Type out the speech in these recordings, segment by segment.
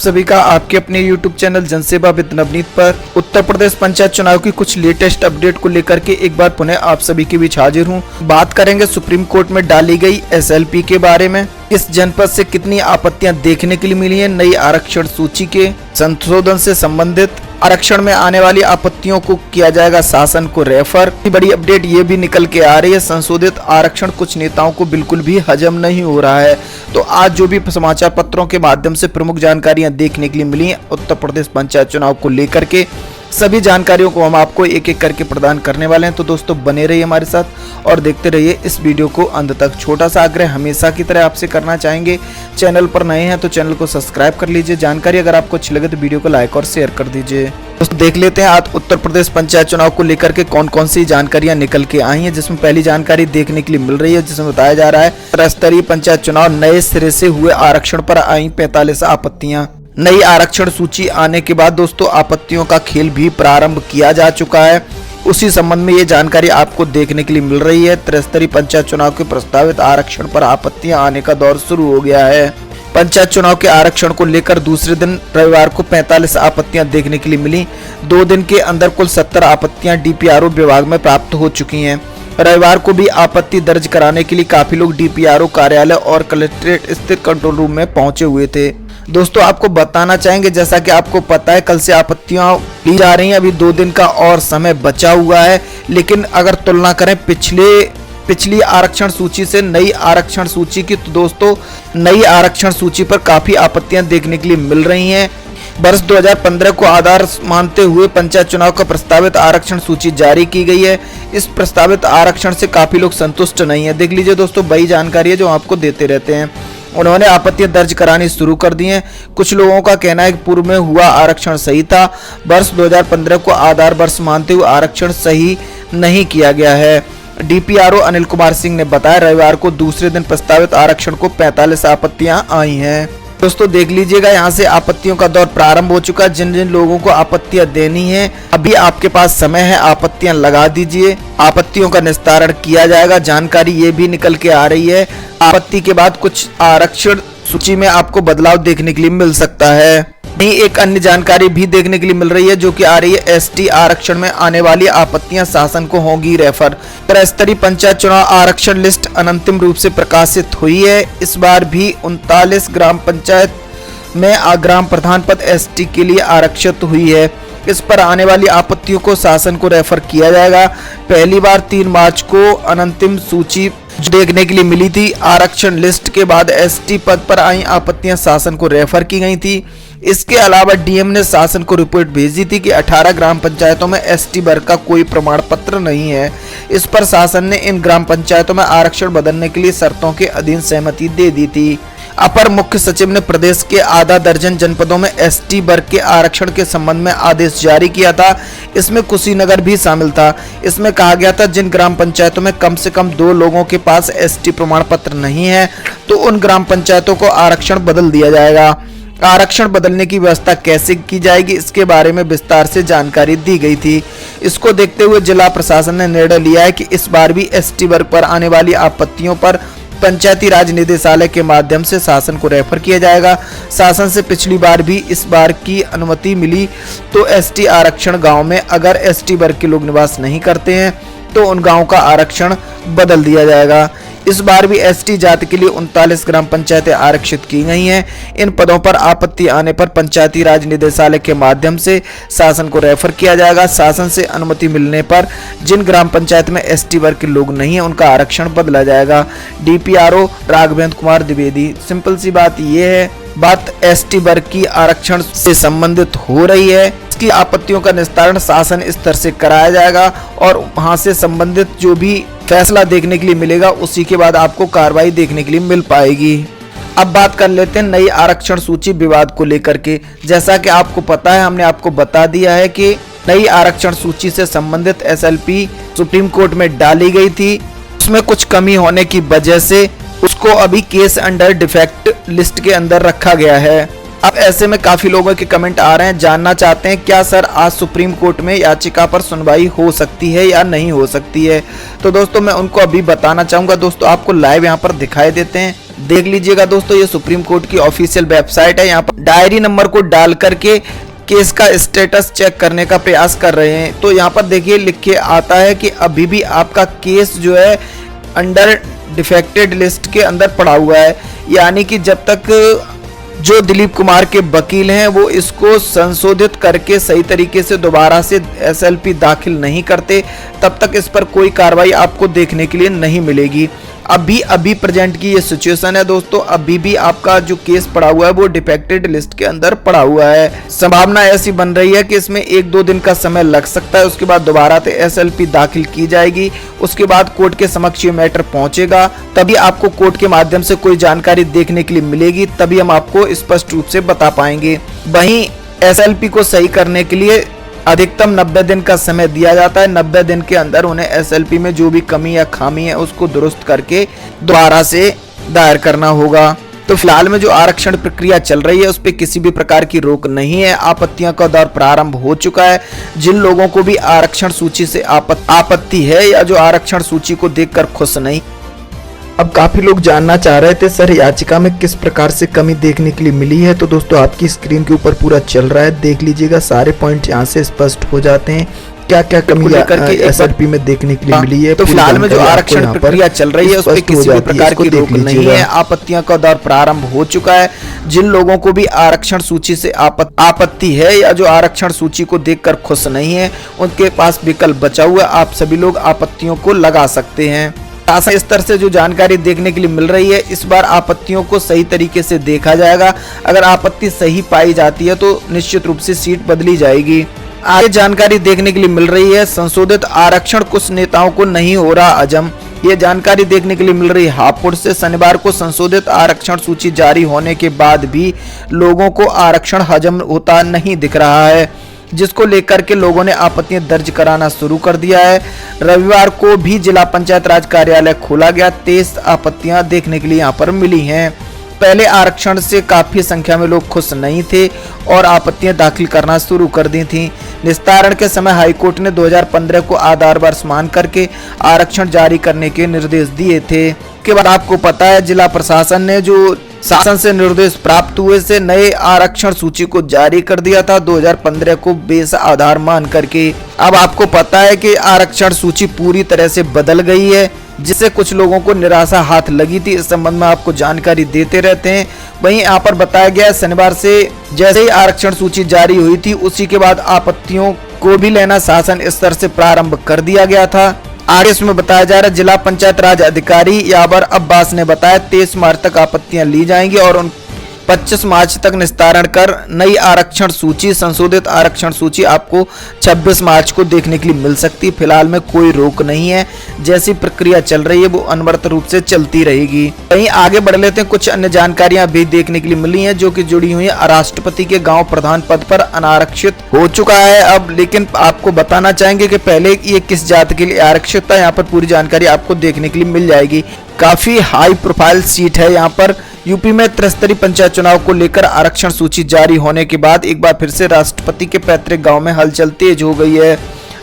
सभी का आपके अपने YouTube चैनल जनसेवा विद नवनीत पर उत्तर प्रदेश पंचायत चुनाव की कुछ लेटेस्ट अपडेट को लेकर के एक बार पुनः आप सभी के बीच हाजिर हूं। बात करेंगे सुप्रीम कोर्ट में डाली गई SLP के बारे में। इस जनपद से कितनी आपत्तियां देखने के लिए मिली हैं, नई आरक्षण सूची के संशोधन से संबंधित आरक्षण में आने वाली आपत्तियों को किया जाएगा शासन को रेफर। बड़ी अपडेट ये भी निकल के आ रही है, संशोधित आरक्षण कुछ नेताओं को बिल्कुल भी हजम नहीं हो रहा है। तो आज जो भी समाचार पत्रों के माध्यम से प्रमुख जानकारियां देखने के लिए मिली हैं उत्तर प्रदेश पंचायत चुनाव को लेकर के, सभी जानकारियों को हम आपको एक एक करके प्रदान करने वाले हैं। तो दोस्तों बने रहिए हमारे साथ और देखते रहिए इस वीडियो को अंत तक। छोटा सा आग्रह हमेशा की तरह आपसे करना चाहेंगे, चैनल पर नए हैं तो चैनल को सब्सक्राइब कर लीजिए। जानकारी अगर आपको अच्छी लगे तो वीडियो को लाइक और शेयर कर दीजिए। दोस्तों देख लेते हैं आज उत्तर प्रदेश पंचायत चुनाव को लेकर के कौन कौन सी जानकारियां निकल के आई हैं। जिसमें पहली जानकारी देखने के लिए मिल रही है, जिसमें बताया जा रहा है त्रिस्तरीय पंचायत चुनाव नए सिरे से हुए आरक्षण पर आई 45 आपत्तियां। नई आरक्षण सूची आने के बाद दोस्तों आपत्तियों का खेल भी प्रारंभ किया जा चुका है। उसी संबंध में ये जानकारी आपको देखने के लिए मिल रही है। त्रिस्तरीय पंचायत चुनाव के प्रस्तावित आरक्षण पर आपत्तियां आने का दौर शुरू हो गया है। पंचायत चुनाव के आरक्षण को लेकर दूसरे दिन रविवार को 45 आपत्तियां देखने के लिए मिली। 2 दिन के अंदर कुल 70 आपत्तियां DPRO विभाग में प्राप्त हो चुकी हैं। रविवार को भी आपत्ति दर्ज कराने के लिए काफी लोग DPRO कार्यालय और कलेक्ट्रेट स्थित कंट्रोल रूम में पहुंचे हुए थे। दोस्तों आपको बताना चाहेंगे, जैसा कि आपको पता है कल से आपत्तियां ली जा रही हैं। अभी 2 दिन का और समय बचा हुआ है, लेकिन अगर तुलना करें पिछली आरक्षण सूची से नई आरक्षण सूची की, तो दोस्तों नई आरक्षण सूची पर काफी आपत्तियां देखने के लिए मिल रही हैं। वर्ष 2015 को आधार मानते हुए पंचायत चुनाव का प्रस्तावित आरक्षण सूची जारी की गई है। इस प्रस्तावित आरक्षण से काफी लोग संतुष्ट नहीं है। देख लीजिए दोस्तों, वही जानकारी है जो आपको देते रहते हैं। उन्होंने आपत्तियां दर्ज करानी शुरू कर दी हैं। कुछ लोगों का कहना है कि पूर्व में हुआ आरक्षण सही था। वर्ष 2015 को आधार वर्ष मानते हुए आरक्षण सही नहीं किया गया है। DPRO अनिल कुमार सिंह ने बताया रविवार को दूसरे दिन प्रस्तावित आरक्षण को 45 आपत्तियां आई हैं। दोस्तों देख लीजिएगा, यहाँ से आपत्तियों का दौर प्रारंभ हो चुका है। जिन जिन लोगों को आपत्तियां देनी है अभी आपके पास समय है, आपत्तियां लगा दीजिए। आपत्तियों का निस्तारण किया जाएगा। जानकारी ये भी निकल के आ रही है, आपत्ति के बाद कुछ आरक्षण सूची में आपको बदलाव देखने के लिए मिल सकता है। एक अन्य जानकारी भी देखने के लिए मिल रही है जो कि आ रही है ST आरक्षण में आने वाली आपत्तियां शासन को होंगी रेफर। त्रिस्तरीय पंचायत चुनाव आरक्षण लिस्ट अंतिम रूप से प्रकाशित हुई है। इस बार भी 39 ग्राम पंचायत में ग्राम प्रधान पद ST के लिए आरक्षित हुई है। इस पर आने वाली आपत्तियों को शासन को रेफर किया जाएगा। पहली बार 3 मार्च को अंतिम सूची देखने के लिए मिली थी। आरक्षण लिस्ट के बाद ST पद पर आई आपत्तियां शासन को रेफर की गई थी। इसके अलावा DM ने शासन को रिपोर्ट भेजी थी कि 18 ग्राम पंचायतों में ST वर्ग का कोई प्रमाण पत्र नहीं है। इस पर शासन ने इन ग्राम पंचायतों में आरक्षण बदलने के लिए शर्तों के अधीन सहमति दे दी थी। अपर मुख्य सचिव ने प्रदेश के आधा दर्जन जनपदों में ST वर्ग के आरक्षण के संबंध में आदेश जारी किया था। इसमें कुशीनगर भी शामिल था। इसमें कहा गया था जिन ग्राम पंचायतों में कम से कम 2 लोगों के पास ST प्रमाण पत्र नहीं है तो उन ग्राम पंचायतों को आरक्षण बदल दिया जाएगा। आरक्षण बदलने की व्यवस्था कैसे की जाएगी, इसके बारे में विस्तार से जानकारी दी गई थी। इसको देखते हुए जिला प्रशासन ने निर्णय लिया है कि इस बार भी ST वर्ग पर आने वाली आपत्तियों पर पंचायती राज निदेशालय के माध्यम से शासन को रेफर किया जाएगा। शासन से पिछली बार भी इस बार की अनुमति मिली तो ST आरक्षण गांव में अगर ST वर्ग के लोग निवास नहीं करते हैं तो उन गांव का आरक्षण बदल दिया जाएगा। इस बार भी ST जाति के लिए 39 ग्राम पंचायतें आरक्षित की गई हैं। इन पदों पर आपत्ति आने पर पंचायती राज निदेशालय के माध्यम से शासन को रेफर किया जाएगा। शासन से अनुमति मिलने पर जिन ग्राम पंचायत में ST वर्ग के लोग नहीं है उनका आरक्षण बदला जाएगा। DPRO राघवेंद्र कुमार द्विवेदी। सिंपल सी बात यह है, बात ST वर्ग की आरक्षण से संबंधित हो रही है। इसकी आपत्तियों का निस्तारण शासन स्तर से कराया जाएगा और वहां से संबंधित जो भी फैसला देखने के लिए मिलेगा उसी के बाद आपको कार्रवाई देखने के लिए मिल पाएगी। अब बात कर लेते हैं नई आरक्षण सूची विवाद को लेकर के। जैसा कि आपको पता है, हमने आपको बता दिया है कि नई आरक्षण सूची से संबंधित SLP सुप्रीम कोर्ट में डाली गई थी। उसमें कुछ कमी होने की वजह से उसको अभी केस अंडर डिफेक्ट लिस्ट के अंदर रखा गया है। अब ऐसे में काफी लोगों के कमेंट आ रहे हैं, जानना चाहते हैं क्या सर आज सुप्रीम कोर्ट में याचिका पर सुनवाई हो सकती है या नहीं हो सकती है। तो दोस्तों मैं उनको अभी बताना चाहूंगा। दोस्तों आपको लाइव यहाँ पर दिखाई देते हैं, देख लीजिएगा दोस्तों, ये सुप्रीम कोर्ट की ऑफिशियल वेबसाइट है। यहाँ पर डायरी नंबर को डाल करके केस का स्टेटस चेक करने का प्रयास कर रहे हैं। तो यहाँ पर देखिए लिख के आता है कि अभी भी आपका केस जो है अंडर डिफेक्टेड लिस्ट के अंदर पड़ा हुआ है, यानी कि जब तक जो दिलीप कुमार के वकील हैं वो इसको संशोधित करके सही तरीके से दोबारा से एसएलपी दाखिल नहीं करते, तब तक इस पर कोई कार्रवाई आपको देखने के लिए नहीं मिलेगी। अभी प्रेजेंट की ये सिचुएशन है दोस्तों, अभी भी आपका जो केस पड़ा हुआ है वो डिफेक्टेड लिस्ट के अंदर पड़ा हुआ है। संभावना ऐसी बन रही है कि इसमें 1-2 दिन का समय लग सकता है, उसके बाद दोबारा से एसएलपी दाखिल की जाएगी, उसके बाद कोर्ट के समक्ष ये मैटर पहुंचेगा, तभी आपको कोर्ट के माध्यम से कोई जानकारी देखने के लिए मिलेगी, तभी हम आपको स्पष्ट रूप से बता पाएंगे। वहीं एसएलपी को सही करने के लिए अधिकतम 90 दिन का समय दिया जाता है। 90 दिन के अंदर उन्हें एसएलपी में जो भी कमी या खामी है उसको दुरुस्त करके दोबारा से दायर करना होगा। तो फिलहाल में जो आरक्षण प्रक्रिया चल रही है उस पर किसी भी प्रकार की रोक नहीं है। आपत्तियों का दौर प्रारंभ हो चुका है। जिन लोगों को भी आरक्षण सूची से आपत्ति है या जो आरक्षण सूची को देखकर खुश नहीं, अब काफी लोग जानना चाह रहे थे सर याचिका में किस प्रकार से कमी देखने के लिए मिली है। तो दोस्तों आपकी स्क्रीन के ऊपर पूरा चल रहा है, देख लीजिएगा, सारे पॉइंट यहाँ से स्पष्ट हो जाते हैं क्या क्या कमी एसएलपी में देखने के लिए मिली है। तो फिलहाल में जो आरक्षण प्रक्रिया चल रही है उस पर किसी भी प्रकार की रोक नहीं है। आपत्तियों का दौर प्रारंभ हो चुका है। जिन लोगों को भी आरक्षण सूची से आपत्ति है या जो आरक्षण सूची को देखकर खुश नहीं है, उनके पास विकल्प बचा हुआ, आप सभी लोग आपत्तियों को लगा सकते हैं। शासन स्तर से जो जानकारी देखने के लिए मिल रही है, इस बार आपत्तियों को सही तरीके से देखा जाएगा। अगर आपत्ति सही पाई जाती है तो निश्चित रूप से सीट बदली जाएगी। आगे जानकारी देखने के लिए मिल रही है, संशोधित आरक्षण कुछ नेताओं को नहीं हो रहा हजम। ये जानकारी देखने के लिए मिल रही है हापुड़ से। शनिवार को संशोधित आरक्षण सूची जारी होने के बाद भी लोगों को आरक्षण हजम होता नहीं दिख रहा है, जिसको लेकर के लोगों ने आपत्तियां दर्ज कराना शुरू कर दिया है। रविवार को भी जिला पंचायत राज कार्यालय खोला गया। 23 आपत्तियां देखने के लिए यहां पर मिली हैं। पहले आरक्षण से काफी संख्या में लोग खुश नहीं थे और आपत्तियां दाखिल करना शुरू कर दी थी। निस्तारण के समय हाईकोर्ट ने 2015 को आधार वर्ष मान करके आरक्षण जारी करने के निर्देश दिए थे। के बाद आपको पता है जिला प्रशासन ने जो शासन से निर्देश प्राप्त हुए से नए आरक्षण सूची को जारी कर दिया था 2015 को बेस आधार मान करके। अब आपको पता है कि आरक्षण सूची पूरी तरह से बदल गई है, जिससे कुछ लोगों को निराशा हाथ लगी थी। इस संबंध में आपको जानकारी देते रहते हैं। वहीं यहाँ पर बताया गया शनिवार से जैसे ही आरक्षण सूची जारी हुई थी उसी के बाद आपत्तियों को भी लेना शासन स्तर से प्रारंभ कर दिया गया था। आगे इसमें बताया जा रहा है जिला पंचायत राज अधिकारी याबर अब्बास ने बताया 23 मार्च तक आपत्तियां ली जाएंगी और 25 मार्च तक निस्तारण कर नई आरक्षण सूची, संशोधित आरक्षण सूची आपको 26 मार्च को देखने के लिए मिल सकती है। फिलहाल में कोई रोक नहीं है, जैसी प्रक्रिया चल रही है वो अनवरत रूप से चलती रहेगी। वहीं आगे बढ़ लेते हैं, कुछ अन्य जानकारियां भी देखने के लिए मिली हैं जो कि जुड़ी हुई है। राष्ट्रपति के गाँव प्रधान पद पर अनारक्षित हो चुका है अब, लेकिन आपको बताना चाहेंगे कि पहले ये किस जाति के लिए आरक्षित था। यहाँ पर पूरी जानकारी आपको देखने के लिए मिल जाएगी। काफी हाई प्रोफाइल सीट है यहाँ पर। यूपी में त्रिस्तरीय पंचायत चुनाव को लेकर आरक्षण सूची जारी होने के बाद एक बार फिर से राष्ट्रपति के पैतृक गांव में हलचल तेज हो गई है।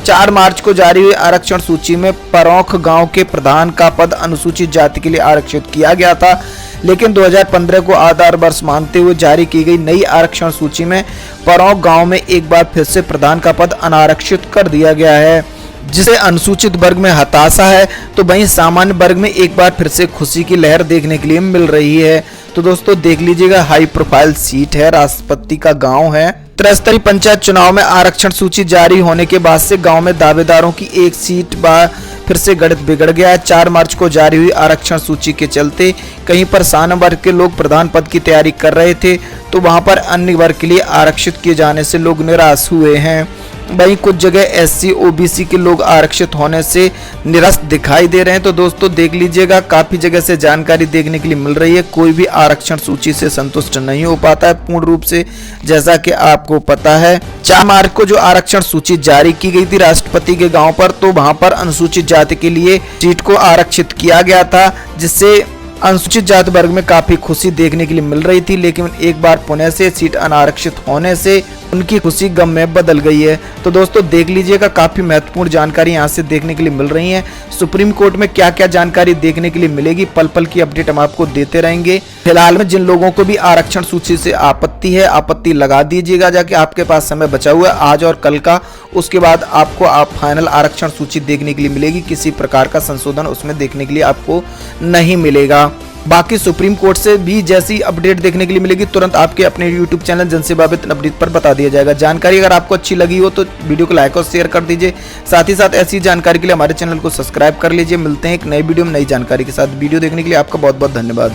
4 मार्च को जारी हुई आरक्षण सूची में परौख गांव के प्रधान का पद अनुसूचित जाति के लिए आरक्षित किया गया था, लेकिन 2015 को आधार वर्ष मानते हुए जारी की गई नई आरक्षण सूची में परौख गांव में एक बार फिर से प्रधान का पद अनारक्षित कर दिया गया है, जिसे अनुसूचित वर्ग में हताशा है। तो वहीं सामान्य वर्ग में एक बार फिर से खुशी की लहर देखने के लिए मिल रही है। तो दोस्तों देख लीजिएगा, हाई प्रोफाइल सीट है, राष्ट्रपति का गांव है। त्रिस्तरीय पंचायत चुनाव में आरक्षण सूची जारी होने के बाद से गांव में दावेदारों की एक सीट बार फिर से गणित बिगड़ गया है। 4 मार्च को जारी हुई आरक्षण सूची के चलते कहीं पर सामान्य वर्ग के लोग प्रधान पद की तैयारी कर रहे थे, तो वहां पर अन्य वर्ग के लिए आरक्षित किए जाने से लोग निराश हुए हैं। वहीं कुछ जगह एससी ओबीसी के लोग आरक्षित होने से निराश दिखाई दे रहे हैं। तो दोस्तों देख लीजिएगा, काफी जगह से जानकारी देखने के लिए मिल रही है। कोई भी आरक्षण सूची से संतुष्ट नहीं हो पाता है पूर्ण रूप से, जैसा कि आपको पता है। 4 मार्च को जो आरक्षण सूची जारी की गई थी राष्ट्रपति के गांव पर, तो वहां पर अनुसूचित जाति के लिए सीट को आरक्षित किया गया था, जिससे अनुसूचित जाति वर्ग में काफी खुशी देखने के लिए मिल रही थी। लेकिन एक बार पुणे से सीट अनारक्षित होने से उनकी खुशी गम में बदल गई है। तो दोस्तों देख लीजिएगा, काफी महत्वपूर्ण जानकारी यहाँ से देखने के लिए मिल रही है। सुप्रीम कोर्ट में क्या क्या जानकारी देखने के लिए मिलेगी, पल पल की अपडेट हम आपको देते रहेंगे। फिलहाल में जिन लोगों को भी आरक्षण सूची से आपत्ति है, आपत्ति लगा दीजिएगा जाके, आपके पास समय बचा हुआ है आज और कल का। उसके बाद आपको फाइनल आरक्षण सूची देखने के लिए मिलेगी, किसी प्रकार का संशोधन उसमें देखने के लिए आपको नहीं मिलेगा। बाकी सुप्रीम कोर्ट से भी जैसी अपडेट देखने के लिए मिलेगी तुरंत आपके अपने यूट्यूब चैनल जनसेवा वित्त अपडेट पर बता दिया जाएगा। जानकारी अगर आपको अच्छी लगी हो तो वीडियो को लाइक और शेयर कर दीजिए। साथ ही साथ ऐसी जानकारी के लिए हमारे चैनल को सब्सक्राइब कर लीजिए। मिलते हैं एक नई वीडियो में नई जानकारी के साथ। वीडियो देखने के लिए आपका बहुत बहुत धन्यवाद।